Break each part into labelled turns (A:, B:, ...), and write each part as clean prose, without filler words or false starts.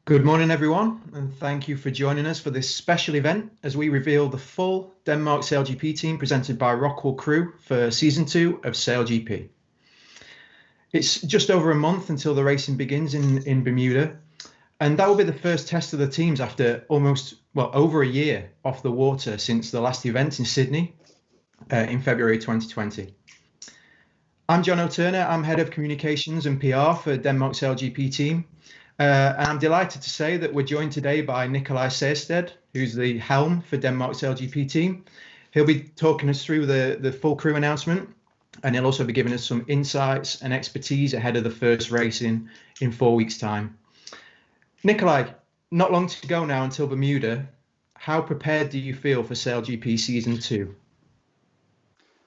A: Good morning, everyone, and thank you for joining us for this special event as we reveal the full Denmark SailGP team presented by ROCKWOOL crew for Season 2 of SailGP. It's just over a month until the racing begins in Bermuda, and that will be the first test of the teams after over a year off the water since the last event in Sydney in February 2020. I'm John O'Turner. I'm Head of Communications and PR for Denmark SailGP Team. And I'm delighted to say that we're joined today by Nicolai, who's the helm for Denmark SailGP Team. He'll be talking us through the full crew announcement, and he'll also be giving us some insights and expertise ahead of the first race in 4 weeks' time. Nicolai, not long to go now until Bermuda. How prepared do you feel for SailGP Season 2?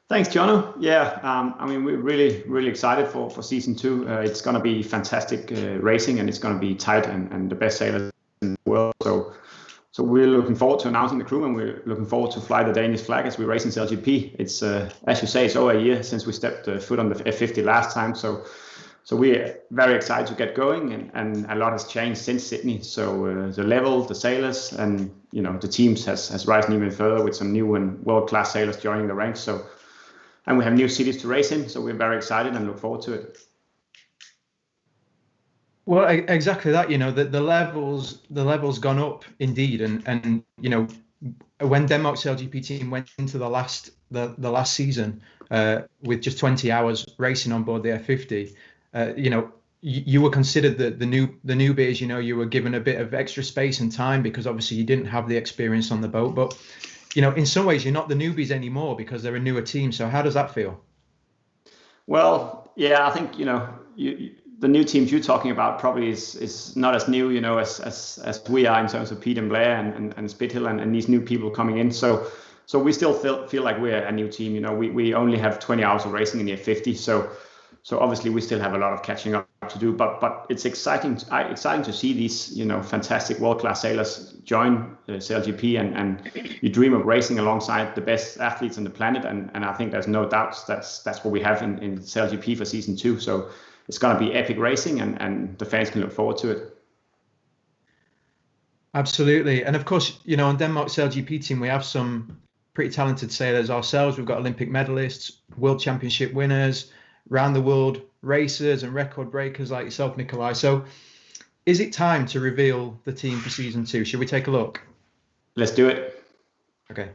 B: Thanks, Jono. Yeah, we're really excited for Season 2. It's going to be fantastic racing, and it's going to be tight and the best sailors in the world. So we're looking forward to announcing the crew, and we're looking forward to fly the Danish flag as we race in SailGP. It's, as you say, it's over a year since we stepped foot on the F50 last time. So we're very excited to get going, and a lot has changed since Sydney. So the level, the sailors, and the teams has risen even further with some new and world-class sailors joining the ranks. And we have new cities to race in, so we're very excited and look forward to it.
A: Well, exactly that. The levels gone up indeed, and when Denmark SailGP Team went into the last season with just 20 hours racing on board the F50, you were considered the newbies. You were given a bit of extra space and time because obviously you didn't have the experience on the boat, but. In some ways, you're not the newbies anymore because they're a newer team. So how does that feel?
B: Well, yeah, I think, the new teams you're talking about probably is not as new, as we are in terms of Pete and Blair and Spithill and these new people coming in. So we still feel like we're a new team. We only have 20 hours of racing in the F50. So obviously we still have a lot of catching up to do, but it's exciting to see these fantastic world-class sailors join SailGP, and you dream of racing alongside the best athletes on the planet, and I think there's no doubt that's what we have in SailGP for Season 2. So it's going to be epic racing, and the fans can look forward to it.
A: Absolutely, and of course on Denmark SailGP Team we have some pretty talented sailors ourselves. We've got Olympic medalists, World Championship winners, round the world racers and record breakers like yourself, Nicolai. So is it time to reveal the team for Season 2? Should we take a look?
B: Let's do it.
A: Okay.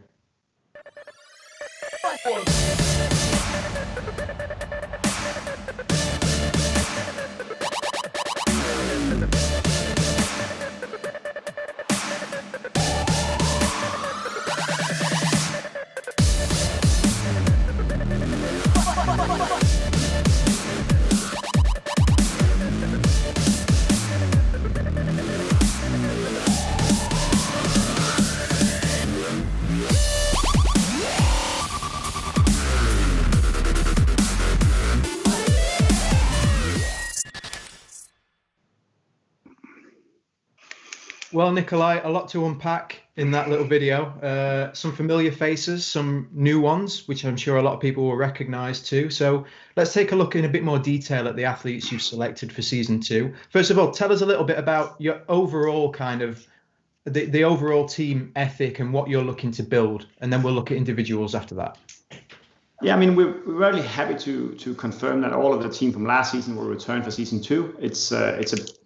A: Well, Nicolai, a lot to unpack in that little video. Some familiar faces, some new ones, which I'm sure a lot of people will recognize too. So let's take a look in a bit more detail at the athletes you've selected for Season 2. First of all, tell us a little bit about your overall the overall team ethic and what you're looking to build, and then we'll look at individuals after that.
B: Yeah, we're really happy to confirm that all of the team from last season will return for Season 2. It's a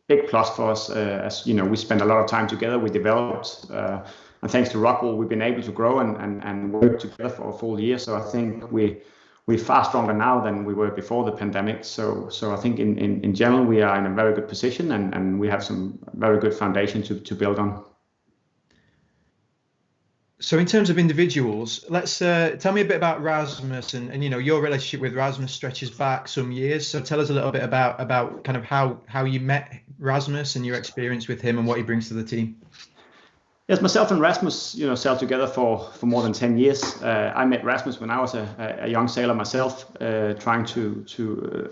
B: big plus for us, as we spent a lot of time together. We developed, and thanks to ROCKWOOL, we've been able to grow and work together for a full year. So I think we're far stronger now than we were before the pandemic. So I think in general we are in a very good position, and we have some very good foundation to build on.
A: So in terms of individuals, let's tell me a bit about Rasmussen, and your relationship with Rasmus stretches back some years. So tell us a little bit about kind of how you met Rasmus and your experience with him and what he brings to the team.
B: Yes, myself and Rasmus, sailed together for more than 10 years. I met Rasmus when I was a young sailor myself, trying to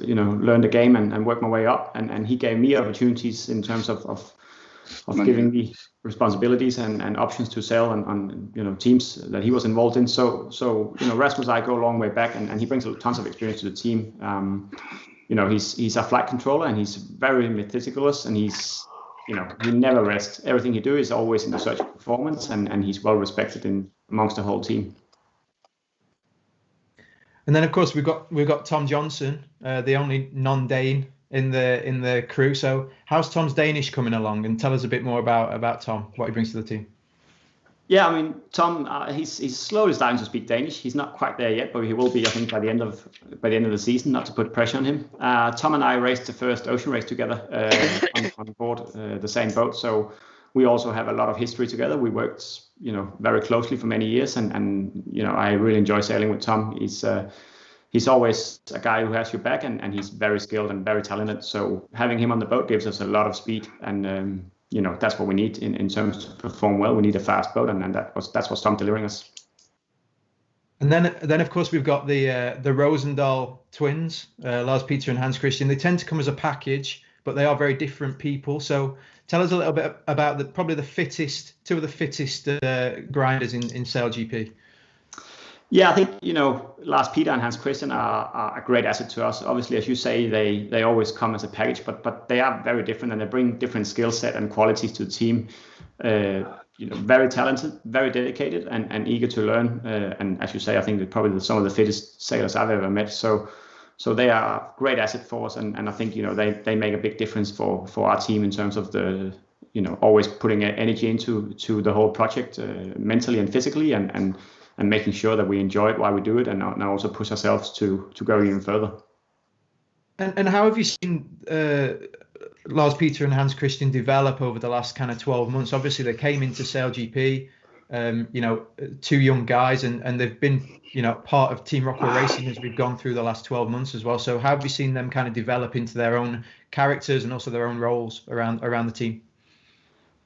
B: learn the game and work my way up. And he gave me opportunities in terms of giving me responsibilities and options to sail on teams that he was involved in. So Rasmus and I go a long way back, and he brings tons of experience to the team. He's a flight controller, and he's very meticulous, and he's he never rests. Everything he do is always in the search for performance, and he's well respected amongst the whole team.
A: And then of course we've got Tom Johnson, the only non-Dane in the crew. So how's Tom's Danish coming along? And tell us a bit more about Tom, what he brings to the team.
B: Yeah, I mean, Tom, he's slowly starting to speak Danish. He's not quite there yet, but he will be, I think, by the end of the season. Not to put pressure on him. Tom and I raced the first ocean race together on board the same boat, so we also have a lot of history together. We worked, very closely for many years, and I really enjoy sailing with Tom. He's always a guy who has your back, and he's very skilled and very talented. So having him on the boat gives us a lot of speed, and that's what we need in terms to perform well. We need a fast boat, and that's what Tom's delivering us.
A: And then of course we've got the Rosendahl twins, Lars Peter and Hans Christian. They tend to come as a package, but they are very different people. So tell us a little bit about two of the fittest grinders in SailGP.
B: Yeah, I think Lars Peter and Hans Christian are a great asset to us. Obviously, as you say, they always come as a package, but they are very different, and they bring different skill set and qualities to the team. Very talented, very dedicated, and eager to learn. And as you say, I think they're probably some of the fittest sailors I've ever met. So they are a great asset for us, and I think they make a big difference for our team in terms of the always putting energy into the whole project, mentally and physically, and making sure that we enjoy it while we do it, and also push ourselves to go even further.
A: And how have you seen Lars Peter and Hans Christian develop over the last kind of 12 months? Obviously, they came into SailGP, two young guys, and they've been, part of Team ROCKWOOL Racing as we've gone through the last 12 months as well. So how have you seen them kind of develop into their own characters and also their own roles around the team?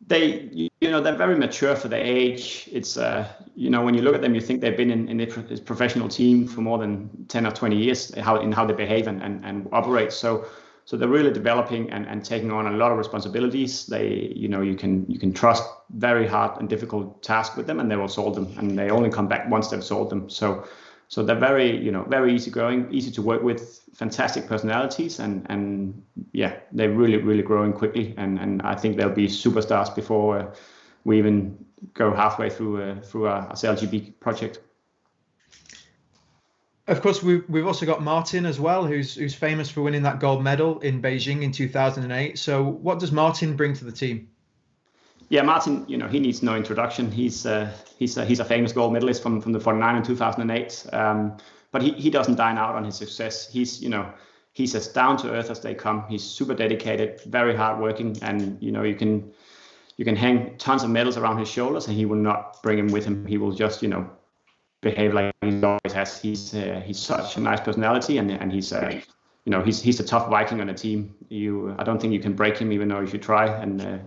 B: They're very mature for their age. It's when you look at them, you think they've been in a professional team for more than 10 or 20 years, how they behave and operate. So they're really developing and taking on a lot of responsibilities. You can trust very hard and difficult tasks with them, and they will solve them, and they only come back once they've solved them. So they're very very easygoing, easy to work with, fantastic personalities, and they're really growing quickly, and I think they'll be superstars before we even go halfway through our SailGP project.
A: Of course, we've also got Martin as well, who's famous for winning that gold medal in Beijing in 2008. So what does Martin bring to the team?
B: Yeah, Martin, he needs no introduction. He's a famous gold medalist from the 49 in 2008. But he doesn't dine out on his success. He's as down to earth as they come. He's super dedicated, very hardworking, and you can hang tons of medals around his shoulders, and he will not bring them with him. He will just behave like he always has. He's such a nice personality, and he's the tough Viking on the team. I don't think you can break him, even though you should try, and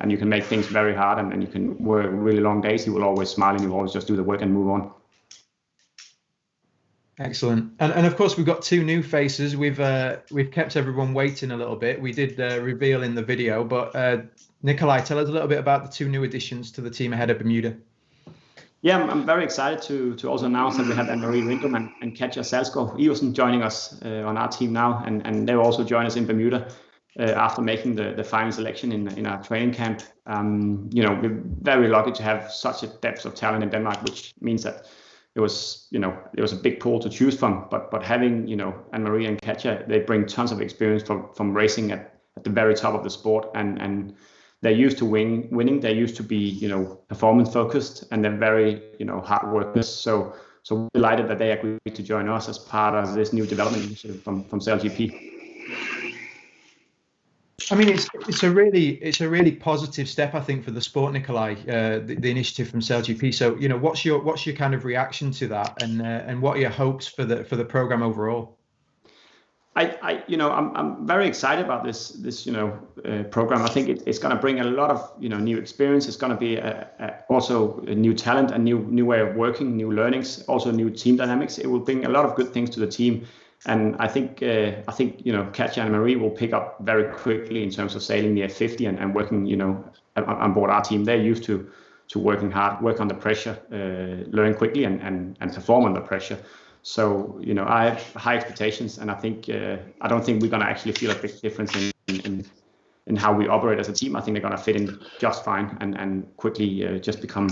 B: you can make things very hard, and you can work really long days. He will always smile, and he will always just do the work and move on.
A: Excellent. And of course, we've got two new faces. We've kept everyone waiting a little bit. We did reveal in the video, but Nicolai, tell us a little bit about the two new additions to the team ahead of Bermuda.
B: Yeah, I'm very excited to also announce that we have Anne-Marie Winkelmann and Katja Salsgaard-Iversen joining us on our team now, and they will also join us in Bermuda after making the final selection in our training camp. We're very lucky to have such a depth of talent in Denmark, which means that it was a big pool to choose from. But having Anne-Marie and Katja, they bring tons of experience from racing at the very top of the sport, and they're used to winning. They're used to be performance focused, and they're very hard workers. So we're delighted that they agreed to join us as part of this new development initiative from SailGP.
A: I mean, it's a really positive step, I think, for the sport, Nicolai. The initiative from SailGP. So what's your kind of reaction to that, and what are your hopes for the program overall?
B: I'm very excited about this program. I think it's going to bring a lot of new experience. It's going to be also a new talent, a new way of working, new learnings, also new team dynamics. It will bring a lot of good things to the team, and I think Katja and Marie will pick up very quickly in terms of sailing the F50 and working on board our team. They're used to working hard, work under pressure, learn quickly, and perform under pressure. So, I have high expectations, and I don't think we're going to actually feel a big difference in how we operate as a team, I think they're going to fit in just fine and quickly just become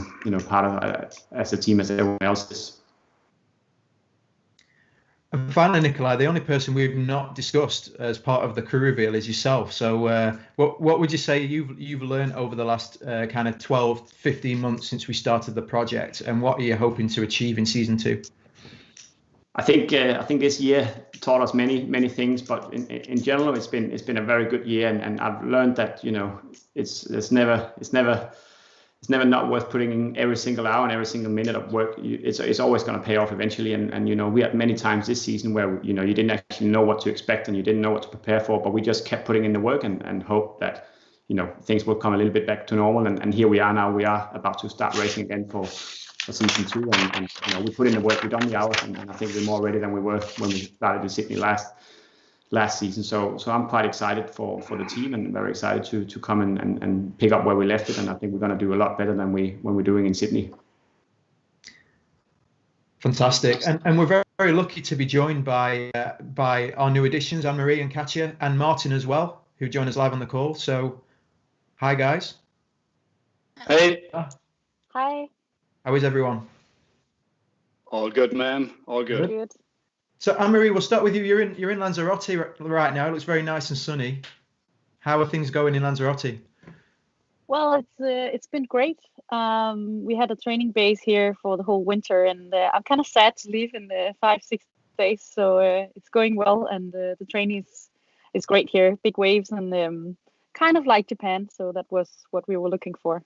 B: part of as a team as everyone else is.
A: And finally, Nicolai, the only person we've not discussed as part of the crew reveal is yourself. So what would you say you've learned over the last kind of 12, 15 months since we started the project, and what are you hoping to achieve in season 2?
B: I think this year taught us many things, but in general, it's been a very good year, and I've learned that it's never not worth putting in every single hour and every single minute of work. It's always going to pay off eventually, and we had many times this season where you didn't actually know what to expect and you didn't know what to prepare for, but we just kept putting in the work and hope that things will come a little bit back to normal, and here we are now. We are about to start racing again for season 2, and we put in the work, we've done the hours, and I think we're more ready than we were when we started in Sydney last season. So I'm quite excited for the team, and very excited to come and pick up where we left it, and I think we're going to do a lot better than when we're doing in Sydney.
A: Fantastic, and we're very, very lucky to be joined by our new additions, Anne-Marie and Katja, and Martin as well, who join us live on the call. So hi guys.
C: Hey.
D: Hi.
A: How is everyone?
C: All good, man. All good.
D: Good.
A: So Anne-Marie, we'll start with you. You're in Lanzarote right now. It looks very nice and sunny. How are things going in Lanzarote?
D: Well, it's been great. We had a training base here for the whole winter, and I'm kind of sad to leave in the 5-6 days. So it's going well, and the training is great here. Big waves and kind of like Japan. So that was what we were looking for.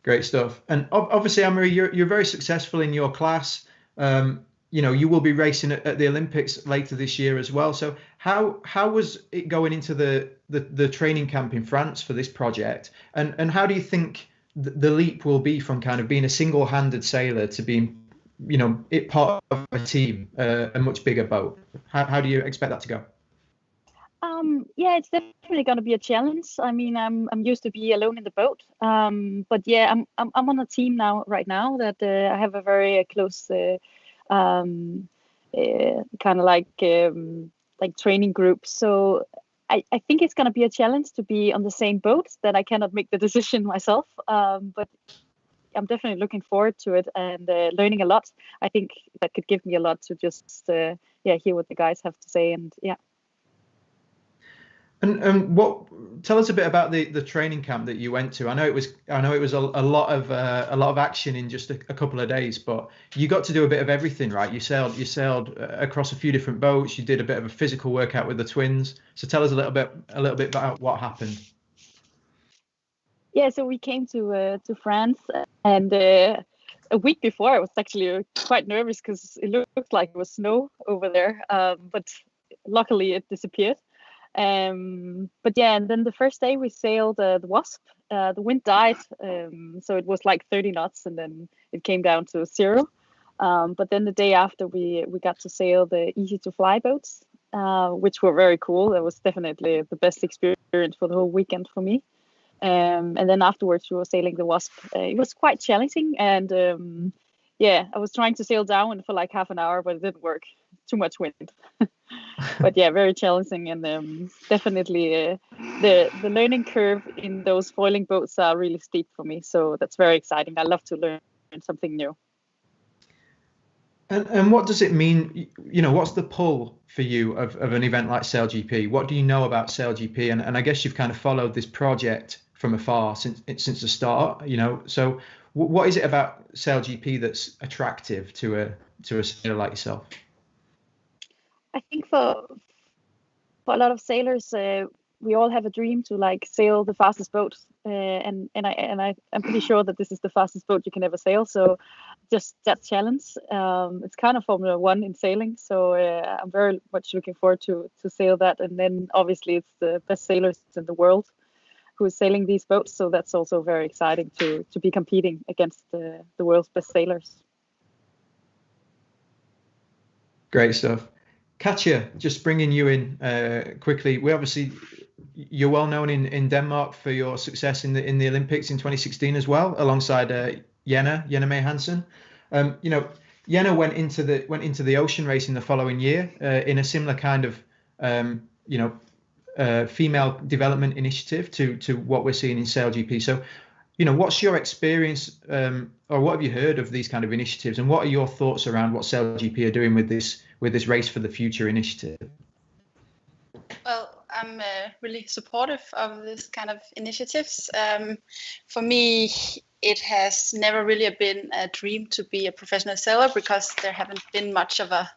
A: Great stuff. And obviously, Anne-Marie, you're very successful in your class. You will be racing at the Olympics later this year as well. So how was it going into the training camp in France for this project? And how do you think the leap will be from kind of being a single-handed sailor to being, part of a team, a much bigger boat? How do you expect that to go?
D: Yeah, it's definitely going to be a challenge. I mean, I'm used to be alone in the boat, but yeah, I'm on a team right now that I have a very close kind of like training group. So I think it's going to be a challenge to be on the same boat, that I cannot make the decision myself. But I'm definitely looking forward to it and learning a lot. I think that could give me a lot to just hear what the guys have to say, and yeah.
A: And tell us a bit about the training camp that you went to. I know it was a lot of action in just a couple of days, but you got to do a bit of everything, right? You sailed across a few different boats. You did a bit of a physical workout with the twins. So tell us a little bit about what happened.
D: Yeah, so we came to France, and a week before I was actually quite nervous because it looked like it was snow over there, but luckily it disappeared. But yeah, and then the first day we sailed the Wasp. The wind died, so it was like 30 knots, and then it came down to 0. But then the day after, we got to sail the Easy to Fly boats, which were very cool. That was definitely the best experience for the whole weekend for me. And then afterwards, we were sailing the Wasp. It was quite challenging, and I was trying to sail down for like half an hour, but it didn't work. Too much wind. But yeah, very challenging, and definitely the learning curve in those foiling boats are really steep for me. So that's very exciting. I love to learn something new.
A: And what does it mean? What's the pull for you of an event like SailGP? What do you know about SailGP? And I guess you've kind of followed this project from afar since the start. So what is it about SailGP that's attractive to a sailor like yourself?
D: I think for a lot of sailors, we all have a dream to like sail the fastest boat, and I'm pretty sure that this is the fastest boat you can ever sail. So just that challenge, it's kind of Formula 1 in sailing. So I'm very much looking forward to sail that. And then obviously it's the best sailors in the world who is sailing these boats. So that's also very exciting to be competing against the world's best sailors.
A: Great stuff. Katja, just bringing you in quickly. You're well known in Denmark for your success in the Olympics in 2016 as well, alongside Jensen May Hansen. Jenna went into the ocean racing the following year in a similar kind of female development initiative to what we're seeing in SailGP. So, what's your experience, or what have you heard of these kind of initiatives, and what are your thoughts around what SailGP are doing with this Race for the Future initiative?
E: Well, I'm really supportive of this kind of initiatives. For me, it has never really been a dream to be a professional sailor because there haven't been much of a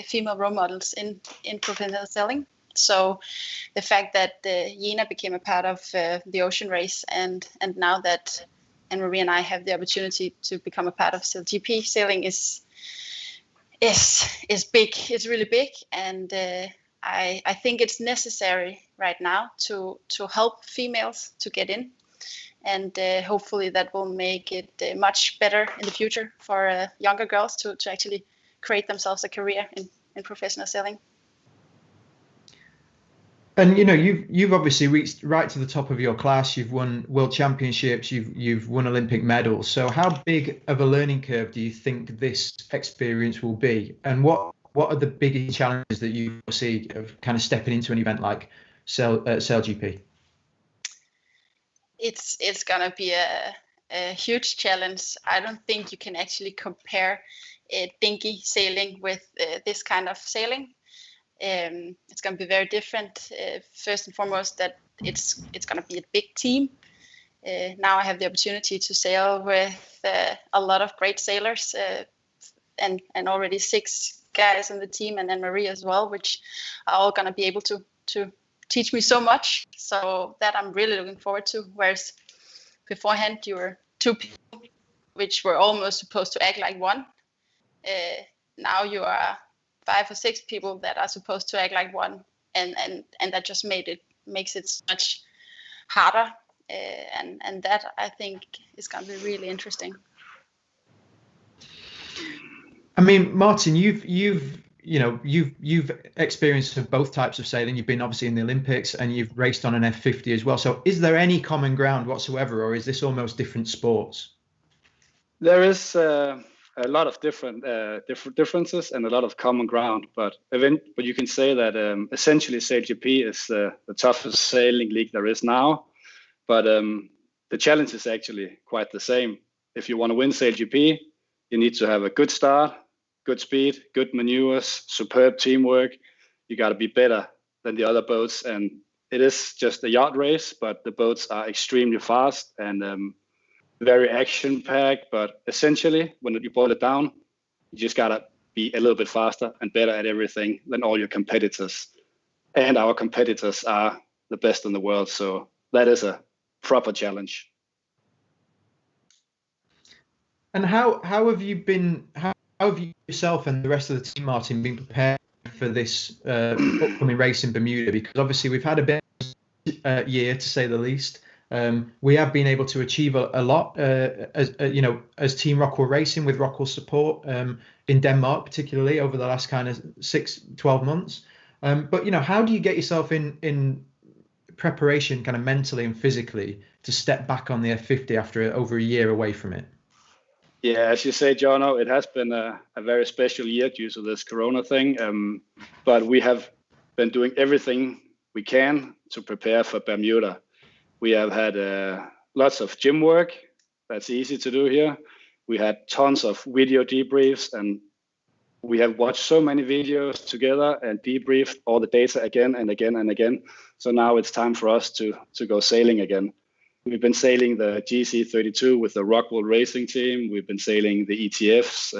E: female role models in professional sailing. So the fact that Jena became a part of the ocean race, and now that Anne-Marie and I have the opportunity to become a part of SailGP sailing is big. It's really big, and I think it's necessary right now to help females to get in, and hopefully that will make it much better in the future for younger girls to actually create themselves a career in professional sailing.
A: And you've obviously reached right to the top of your class. You've won world championships. You've won Olympic medals. So how big of a learning curve do you think this experience will be? And what are the biggest challenges that you see of kind of stepping into an event like SailGP?
E: It's gonna be a huge challenge. I don't think you can actually compare dinghy sailing with this kind of sailing. It's going to be very different. First and foremost, that it's going to be a big team. Now I have the opportunity to sail with a lot of great sailors, and already 6 guys in the team, and Anne-Marie as well, which are all going to be able to teach me so much. So that I'm really looking forward to. Whereas beforehand, you were 2 people, which were almost supposed to act like one. Now you are 5 or 6 people that are supposed to act like one, and that just makes it so much harder, and that I think is going to be really interesting.
A: I mean, Martin, you've experienced of both types of sailing. You've been obviously in the Olympics, and you've raced on an F50 as well. So is there any common ground whatsoever, or is this almost different sports?
C: There is a lot of different differences and a lot of common ground, but you can say that essentially SailGP is the toughest sailing league there is now, but the challenge is actually quite the same. If you want to win SailGP, you need to have a good start, good speed, good maneuvers, superb teamwork. You got to be better than the other boats, and it is just a yacht race, but the boats are extremely fast and very action-packed. But essentially, when you boil it down, you just gotta be a little bit faster and better at everything than all your competitors. And our competitors are the best in the world, so that is a proper challenge.
A: And how have you yourself and the rest of the team, Martin, been prepared for this upcoming race in Bermuda? Because obviously we've had a bit of a year, to say the least. We have been able to achieve a lot as Team ROCKWOOL Racing, with ROCKWOOL support in Denmark, particularly over the last kind of 6-12 months. But how do you get yourself in preparation, kind of mentally and physically, to step back on the F50 after over a year away from it?
C: Yeah, as you say, Jono, it has been a very special year due to this Corona thing. But we have been doing everything we can to prepare for Bermuda. We have had lots of gym work. That's easy to do here. We had tons of video debriefs, and we have watched so many videos together and debriefed all the data again and again and again. So now it's time for us to go sailing again. We've been sailing the GC32 with the ROCKWOOL Racing Team. We've been sailing the ETFs.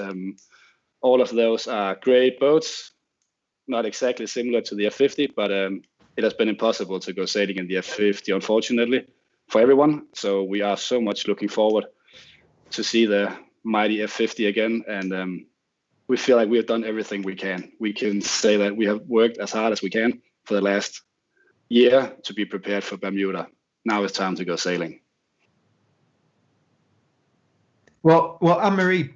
C: All of those are great boats, not exactly similar to the F50, but it has been impossible to go sailing in the F50, unfortunately, for everyone. So we are so much looking forward to see the mighty F50 again. And we feel like we have done everything we can. We can say that we have worked as hard as we can for the last year to be prepared for Bermuda. Now it's time to go sailing.
A: Well, Anne-Marie,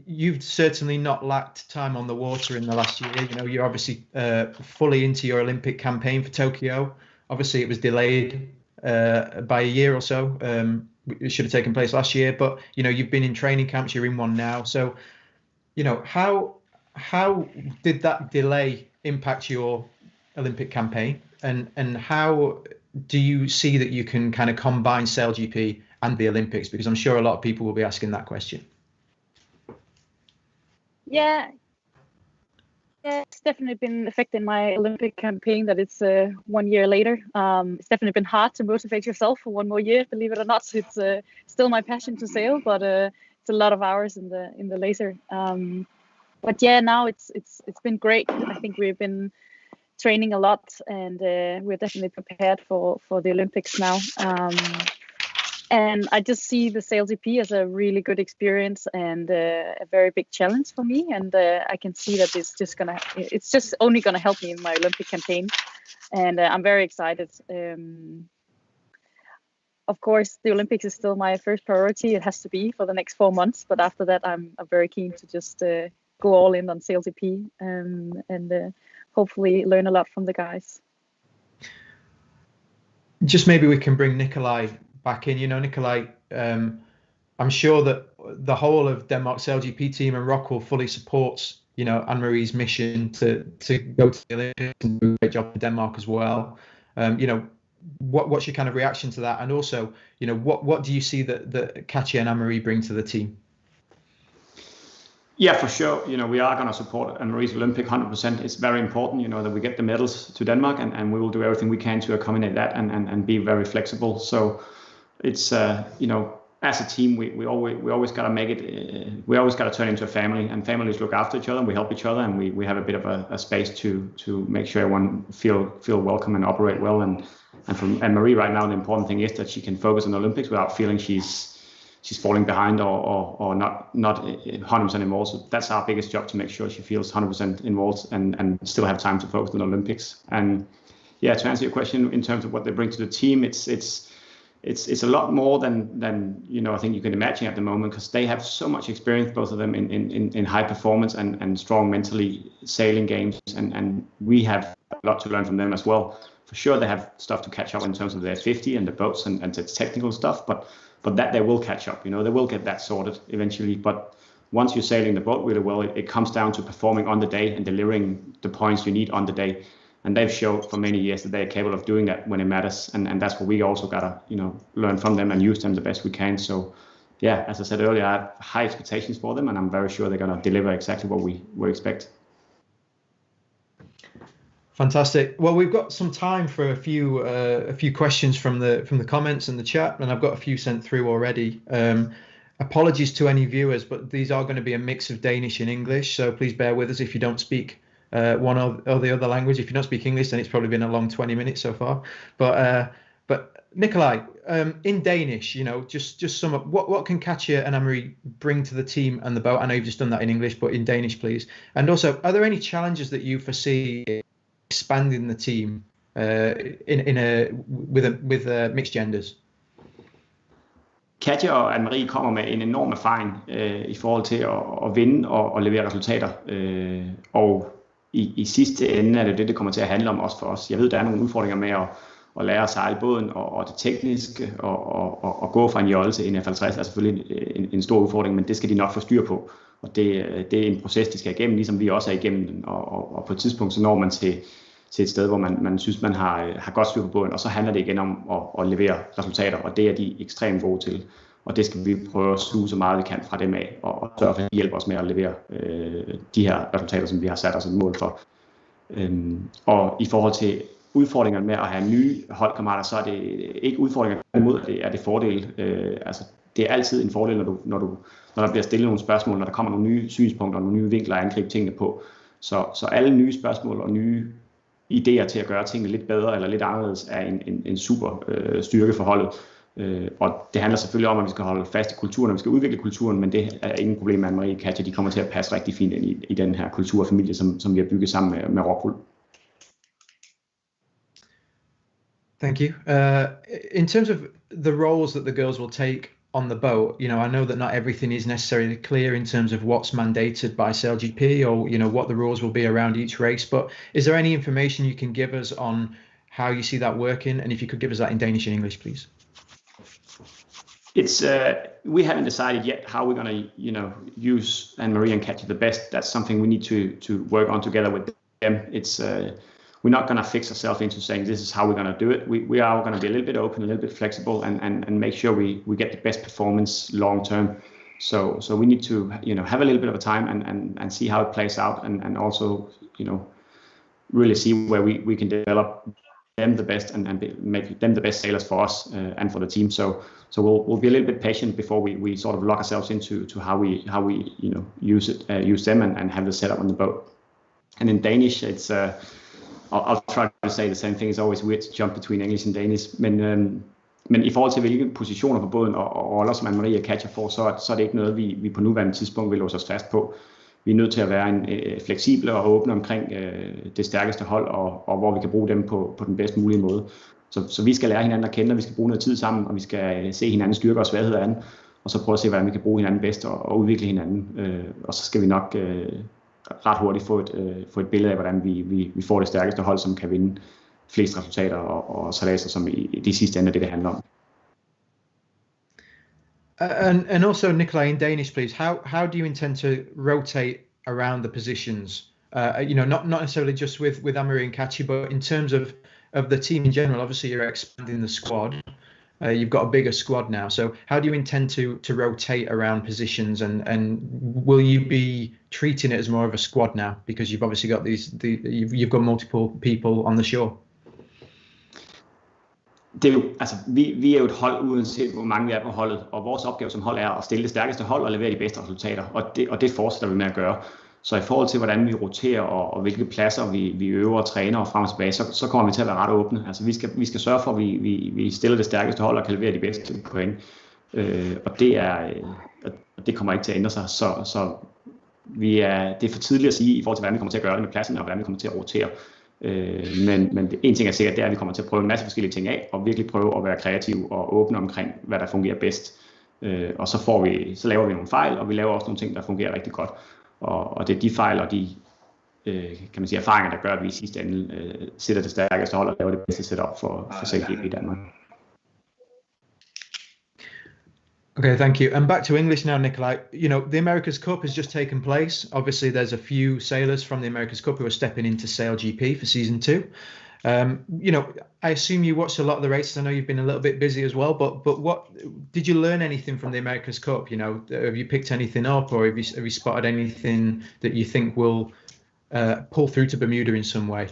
A: you've certainly not lacked time on the water in the last year. You're obviously fully into your Olympic campaign for Tokyo. Obviously, it was delayed by a year or so. It should have taken place last year, but you've been in training camps. You're in one now. So, how did that delay impact your Olympic campaign, and how do you see that you can kind of combine SailGP and the Olympics? Because I'm sure a lot of people will be asking that question.
D: Yeah, it's definitely been affecting my Olympic campaign that it's 1 year later. It's definitely been hard to motivate yourself for 1 more year, believe it or not. It's still my passion to sail, but it's a lot of hours in the laser. But yeah, now it's been great. I think we've been training a lot, and we're definitely prepared for the Olympics now. And I just see the SailGP as a really good experience and a very big challenge for me. And I can see that it's just only gonna help me in my Olympic campaign. And I'm very excited. Of course, the Olympics is still my first priority. It has to be for the next 4 months. But after that, I'm very keen to just go all in on SailGP and hopefully learn a lot from the guys.
A: Just maybe we can bring Nicolai back in. Nicolai, I'm sure that the whole of Denmark SailGP Team and ROCKWOOL fully supports, Anne-Marie's mission to go to the Olympics and do a great job for Denmark as well. What's your kind of reaction to that? And also, what do you see that Katja and Anne-Marie bring to the team?
B: Yeah, for sure. We are going to support Anne-Marie's Olympic 100%. It's very important, that we get the medals to Denmark, and we will do everything we can to accommodate that and be very flexible. So it's, as a team, we always got to make it. We always got to turn into a family, and families look after each other, and we help each other, and we have a bit of a space to make sure everyone feel welcome and operate well. And from Anne-Marie right now, the important thing is that she can focus on the Olympics without feeling she's falling behind or not 100% involved. So that's our biggest job, to make sure she feels 100% involved and still have time to focus on the Olympics. And yeah, to answer your question in terms of what they bring to the team, it's a lot more than I think you can imagine at the moment, because they have so much experience, both of them in high performance and strong mentally sailing games, and we have a lot to learn from them as well. For sure, they have stuff to catch up in terms of their 50 and the boats and the technical stuff, but that they will catch up. They will get that sorted eventually. But once you're sailing the boat really well, it comes down to performing on the day and delivering the points you need on the day. And they've showed for many years that they're capable of doing that when it matters. And that's what we also gotta, learn from them and use them the best we can. So yeah, as I said earlier, I have high expectations for them, and I'm very sure they're gonna deliver exactly what we expect.
A: Fantastic. Well, we've got some time for a few questions from the comments and the chat, and I've got a few sent through already. Apologies to any viewers, but these are going to be a mix of Danish and English, so please bear with us if you don't speak one or the other language. If you don't speak English, then it's probably been a long 20 minutes so far. But Nicolai, in Danish, just sum up what can Katja and Anne-Marie bring to the team and the boat. I know you've just done that in English, but in Danish, please. And also, are there any challenges that you foresee expanding the team with mixed genders?
B: Katja og Anne-Marie kommer med en enorm erfaring i forhold til at vinde og levere resultater. Og i sidste ende er det kommer til at handle om også for os. Jeg ved, der er nogle udfordringer med at lære at sejle båden og det tekniske og gå fra en jolle til en F50 er selvfølgelig en stor udfordring, men det skal de nok få styr på. Og det er en proces, de skal igennem, ligesom vi også er igennem den. Og på et tidspunkt, så når man til et sted, hvor man synes, man har godt styr på båden, og så handler det igen om at levere resultater, og det er de ekstremt gode til. Og det skal vi prøve at suge så meget vi kan fra dem af, og sørge for at hjælpe os med at levere de her resultater, som vi har sat os et mål for. Og i forhold til udfordringerne med at have nye holdkammerater, så er det ikke udfordringer imod, det er det fordel. Altså, det er altid en fordel, når der bliver stillet nogle spørgsmål, når der kommer nogle nye synspunkter, nogle nye vinkler at angribe tingene på. Så alle nye spørgsmål og nye idéer til at gøre tingene lidt bedre eller lidt anderledes er en super styrke for holdet. Og det handler selvfølgelig om, at vi skal holde fast i kulturen, og vi skal udvikle kulturen, men det er ingen problem med Anne-Marie og Katja. De kommer til at passe rigtig fint ind i den her kultur og familie, som vi har bygget sammen med ROCKWOOL.
A: Thank you. In terms of the roles that the girls will take on the boat, I know that not everything is necessarily clear in terms of what's mandated by SailGP or, what the rules will be around each race, but is there any information you can give us on how you see that working? And if you could give us that in Danish and English, please.
B: It's we haven't decided yet how we're going to, use Anne-Marie and Katja the best. That's something we need to work on together with them. It's we're not going to fix ourselves into saying this is how we're going to do it. We are going to be a little bit open, a little bit flexible, and make sure we get the best performance long term. So we need to have a little bit of a time and see how it plays out, and also really see where we can develop them the best and make them the best sailors for us and for the team. So we'll be a little bit patient before we sort of lock ourselves into how we use them and have the setup on the boat. And in Danish, it's I'll try to say the same thing. It's always weird to jump between English and Danish, men i forhold til hvilke positioner på båden og roller som Anne-Marie catcher for, så er det ikke noget vi på nuværende tidspunkt vil låse os fast på. Vi er nødt til at være fleksible og åbne omkring det stærkeste hold, og hvor vi kan bruge dem på den bedst mulige måde. Så vi skal lære hinanden at kende, og vi skal bruge noget tid sammen, og vi skal se hinandens styrker og svagheder an, og så prøve at se, hvordan vi kan bruge hinanden bedst og udvikle hinanden. Og så skal vi nok ret hurtigt få et billede af, hvordan vi får det stærkeste hold, som kan vinde flest resultater og salaser, som i de sidste ende det handler om.
A: And also, Nicolai, in Danish, please, how do you intend to rotate around the positions? Not necessarily just with Anne-Marie and Kachi, but in terms of the team in general. Obviously, you're expanding the squad. You've got a bigger squad now. So how do you intend to rotate around positions, and will you be treating it as more of a squad now, because you've obviously got you've got multiple people on the shore?
B: Det er jo, altså, vi er jo et hold, uanset hvor mange vi er på holdet, og vores opgave som hold er at stille det stærkeste hold og levere de bedste resultater, og det fortsætter vi med at gøre. Så i forhold til, hvordan vi roterer og hvilke pladser vi øver og træner og frem og tilbage, så kommer vi til at være ret åbne. Altså, vi skal sørge for, at vi stiller det stærkeste hold og kan levere de bedste point. Og det kommer ikke til at ændre sig. Så det er for tidligt at sige i forhold til, hvordan vi kommer til at gøre det med pladsen og hvordan vi kommer til at rotere. Men en ting er sikkert, det er, at vi kommer til at prøve en masse forskellige ting af, og virkelig prøve at være kreative og åbne omkring, hvad der fungerer bedst. Og så laver vi nogle fejl, og vi laver også nogle ting, der fungerer rigtig godt. Og det er de fejl og de kan man sige, erfaringer, der gør, at vi i sidste ende sætter det stærkeste hold og laver det bedste setup for SailGP i Danmark.
A: Okay, thank you. And back to English now, Nicolai. The America's Cup has just taken place. Obviously, there's a few sailors from the America's Cup who are stepping into SailGP for season 2. I assume you watched a lot of the races. I know you've been a little bit busy as well, but what did you learn anything from the America's Cup? Have you picked anything up, or have you spotted anything that you think will pull through to Bermuda in some way?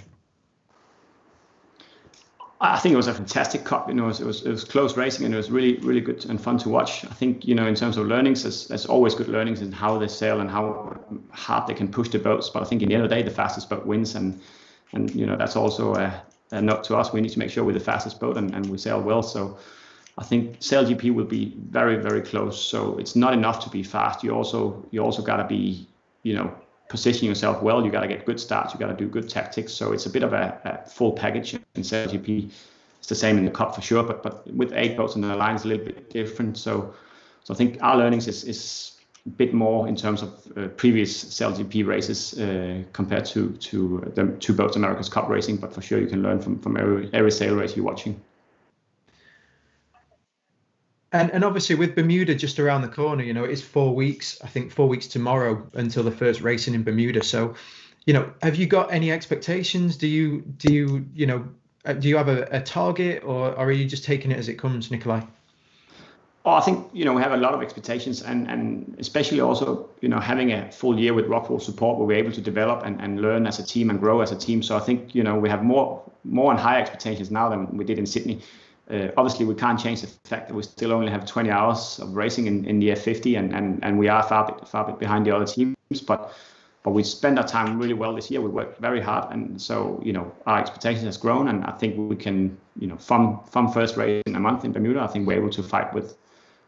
B: I think it was a fantastic cup. It was close racing, and it was really, really good and fun to watch. I think in terms of learnings, there's always good learnings in how they sail and how hard they can push the boats. But I think in the end of the day, the fastest boat wins, and that's also a note to us. We need to make sure we're the fastest boat and we sail well. So I think SailGP will be very, very close. So it's not enough to be fast. You also got to be position yourself well. You got to get good starts. You got to do good tactics. So it's a bit of a full package in SailGP. It's the same in the cup for sure, but with 8 boats on the line, it's a little bit different. So I think our learnings is a bit more in terms of previous SailGP races compared to the 2 boats America's Cup racing. But for sure, you can learn from every sail race you're watching.
A: And obviously with Bermuda just around the corner, it's 4 weeks, I think 4 weeks tomorrow until the first racing in Bermuda. So, have you got any expectations? Do you have a target, or are you just taking it as it comes, Nicolai?
B: I think, we have a lot of expectations, and especially also, having a full year with ROCKWOOL support where we're able to develop and learn as a team and grow as a team. So I think, we have more and higher expectations now than we did in Sydney. Obviously, we can't change the fact that we still only have 20 hours of racing in the F50, and we are far bit behind the other teams. But we spent our time really well this year. We worked very hard, and so our expectations has grown, and I think we can from first race in a month in Bermuda, I think we're able to fight with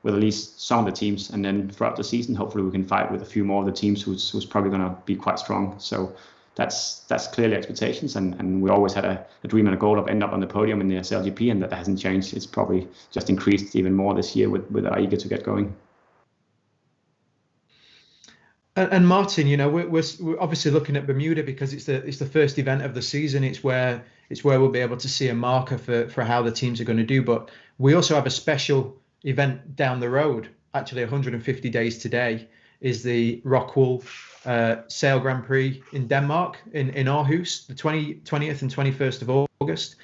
B: at least some of the teams, and then throughout the season, hopefully we can fight with a few more of the teams who's probably going to be quite strong. So that's clearly expectations, and we always had a dream and a goal of end up on the podium in the SailGP, and that hasn't changed. It's probably just increased even more this year with our eager to get going.
A: And Martin, we're obviously looking at Bermuda because it's the first event of the season. It's where we'll be able to see a marker for how the teams are going to do. But we also have a special event down the road, actually 150 days today, is the ROCKWOOL Sail Grand Prix in Denmark, in Aarhus, the 20th and 21st of August.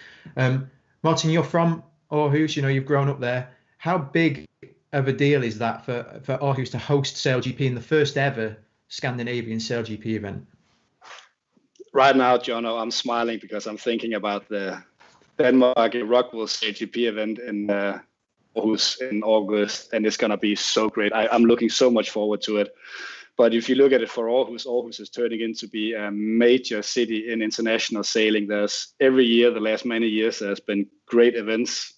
A: Martin, you're from Aarhus, you've grown up there. How big of a deal is that for Aarhus to host SailGP in the first ever Scandinavian SailGP event?
C: Right now, Jono, I'm smiling because I'm thinking about the Denmark ROCKWOOL SailGP event in Aarhus in August, and it's going to be so great. I'm looking so much forward to it. But if you look at it for Aarhus is turning into be a major city in international sailing. There's every year, the last many years, there's been great events.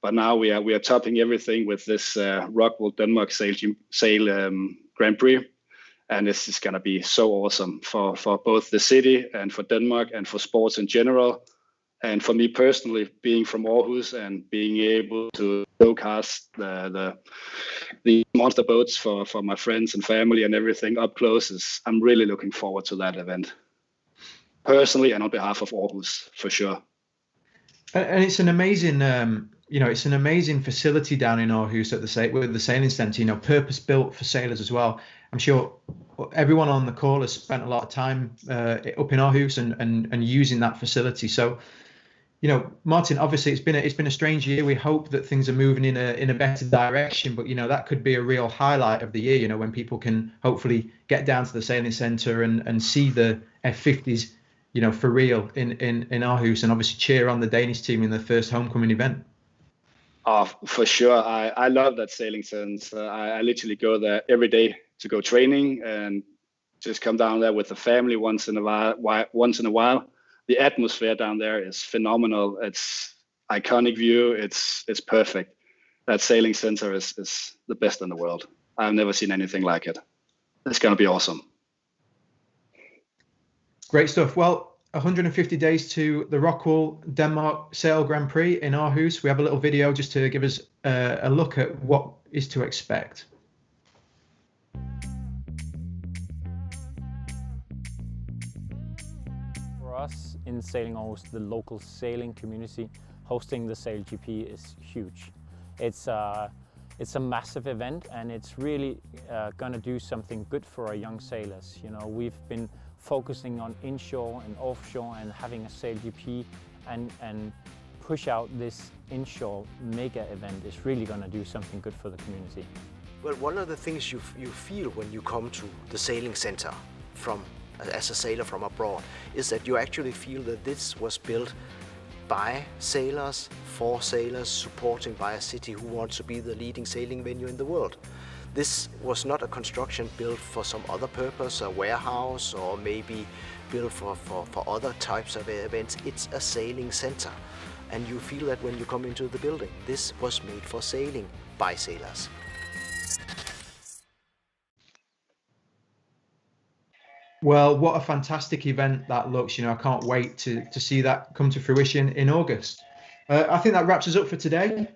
C: But now we are topping everything with this ROCKWOOL Denmark Sail Grand Prix. And this is going to be so awesome for both the city and for Denmark and for sports in general. And for me personally, being from Aarhus and being able to go-cast the monster boats for my friends and family and everything up close, I'm really looking forward to that event. Personally and on behalf of Aarhus, for sure.
A: And it's an amazing, it's an amazing facility down in Aarhus with the sailing centre, purpose-built for sailors as well. I'm sure everyone on the call has spent a lot of time up in Aarhus and using that facility. So, Martin, obviously it's been a strange year. We hope that things are moving in a better direction, but that could be a real highlight of the year. When people can hopefully get down to the sailing centre and see the F50s, for real in Aarhus, and obviously cheer on the Danish team in the first homecoming event.
C: Oh, for sure. I love that sailing centre. I literally go there every day to go training and just come down there with the family once in a while. The atmosphere down there is phenomenal. It's iconic view. It's perfect. That sailing center is the best in the world. I've never seen anything like it. It's going to be awesome.
A: Great stuff. Well, 150 days to the ROCKWOOL Denmark Sail Grand Prix in Aarhus. We have a little video just to give us a look at what is to expect.
F: For us in Sailing Aarhus, the local sailing community, hosting the SailGP is huge. It's a massive event, and it's really going to do something good for our young sailors. We've been focusing on inshore and offshore, and having a SailGP and push out this inshore mega event is really going to do something good for the community.
G: Well, one of the things you feel when you come to the sailing center as a sailor from abroad is that you actually feel that this was built by sailors, for sailors, supporting by a city who wants to be the leading sailing venue in the world. This was not a construction built for some other purpose, a warehouse, or maybe built for other types of events. It's a sailing center. And you feel that when you come into the building, this was made for sailing by sailors.
A: Well, what a fantastic event that looks. I can't wait to see that come to fruition in August. I think that wraps us up for today.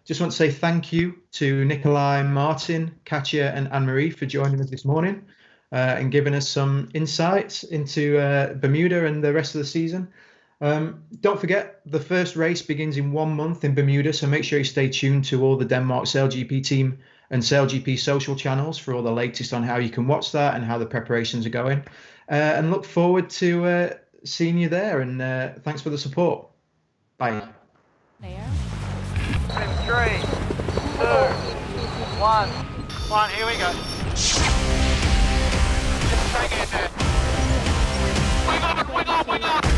A: Just want to say thank you to Nicolai, Martin, Katja and Anne-Marie for joining us this morning and giving us some insights into Bermuda and the rest of the season. Don't forget, the first race begins in 1 month in Bermuda, so make sure you stay tuned to all the Denmark SailGP Team and SailGP social channels for all the latest on how you can watch that and how the preparations are going. And look forward to seeing you there, and thanks for the support. Bye.
H: There. 3, 2, 1, here we go. Just take it in there. Wing on, wing on, wing on.